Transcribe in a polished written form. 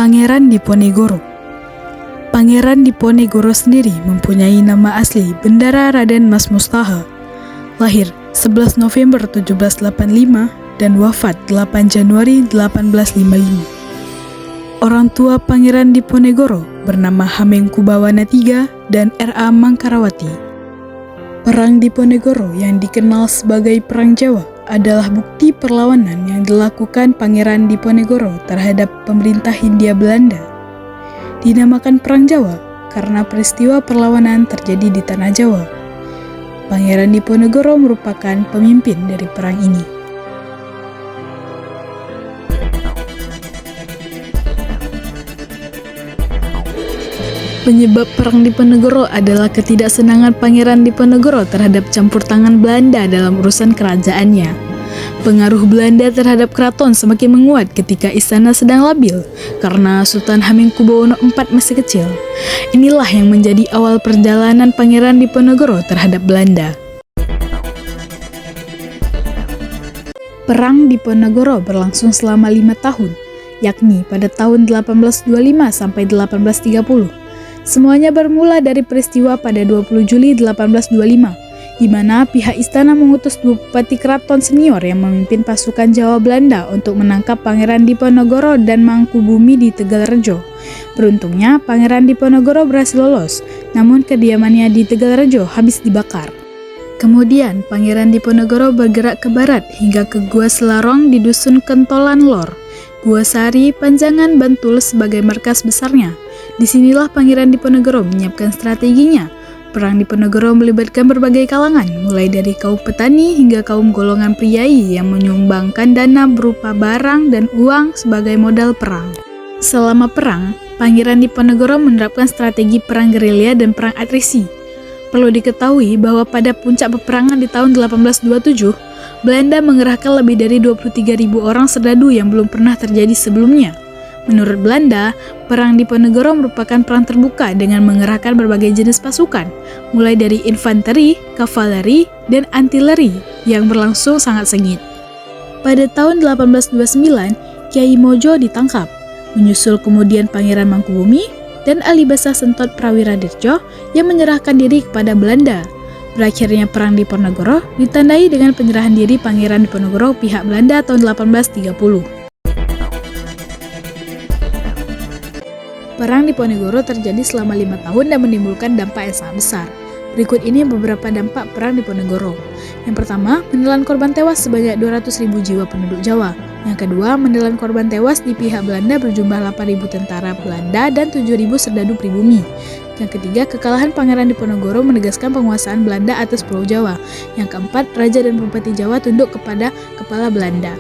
Pangeran Diponegoro. Pangeran Diponegoro sendiri mempunyai nama asli Bendara Raden Mas Mustaha. Lahir 11 November 1785 dan wafat 8 Januari 1855. Orang tua Pangeran Diponegoro bernama Hamengkubawana III dan R.A. Mangkarawati. Perang Diponegoro yang dikenal sebagai Perang Jawa adalah bukti perlawanan yang dilakukan Pangeran Diponegoro terhadap pemerintah Hindia Belanda. Dinamakan Perang Jawa karena peristiwa perlawanan terjadi di Tanah Jawa. Pangeran Diponegoro merupakan pemimpin dari perang ini. Penyebab Perang Diponegoro adalah ketidaksenangan Pangeran Diponegoro terhadap campur tangan Belanda dalam urusan kerajaannya. Pengaruh Belanda terhadap keraton semakin menguat ketika istana sedang labil karena Sultan Hamengkubuwono IV masih kecil. Inilah yang menjadi awal perjalanan Pangeran Diponegoro terhadap Belanda. Perang Diponegoro berlangsung selama 5 tahun, yakni pada tahun 1825 sampai 1830. Semuanya bermula dari peristiwa pada 20 Juli 1825, di mana pihak istana mengutus 2 bupati keraton senior yang memimpin pasukan Jawa Belanda untuk menangkap Pangeran Diponegoro dan Mangkubumi di Tegalrejo. Beruntungnya, Pangeran Diponegoro berhasil lolos, namun kediamannya di Tegalrejo habis dibakar. Kemudian, Pangeran Diponegoro bergerak ke barat hingga ke Gua Selarong di Dusun Kentolan Lor, Gua Sari, Panjangan, Bantul sebagai markas besarnya. Disinilah Pangeran Diponegoro menyiapkan strateginya. Perang Diponegoro melibatkan berbagai kalangan, mulai dari kaum petani hingga kaum golongan priai yang menyumbangkan dana berupa barang dan uang sebagai modal perang. Selama perang, Pangeran Diponegoro menerapkan strategi perang gerilya dan perang atrisi. Perlu diketahui bahwa pada puncak peperangan di tahun 1827, Belanda mengerahkan lebih dari 23.000 orang serdadu yang belum pernah terjadi sebelumnya. Menurut Belanda, Perang Diponegoro merupakan perang terbuka dengan mengerahkan berbagai jenis pasukan, mulai dari infanteri, kavaleri, dan artileri yang berlangsung sangat sengit. Pada tahun 1829, Kyai Mojo ditangkap, menyusul kemudian Pangeran Mangkubumi dan Alibasa Sentot Prawiradirjo yang menyerahkan diri kepada Belanda. Berakhirnya Perang Diponegoro ditandai dengan penyerahan diri Pangeran Diponegoro pihak Belanda tahun 1830. Perang Diponegoro terjadi selama 5 tahun dan menimbulkan dampak yang sangat besar. Berikut ini beberapa dampak Perang Diponegoro. Yang pertama, menelan korban tewas sebanyak 200.000 jiwa penduduk Jawa. Yang kedua, menelan korban tewas di pihak Belanda berjumlah 8.000 tentara Belanda dan 7.000 serdadu pribumi. Yang ketiga, kekalahan Pangeran Diponegoro menegaskan penguasaan Belanda atas Pulau Jawa. Yang keempat, Raja dan Bupati Jawa tunduk kepada kepala Belanda.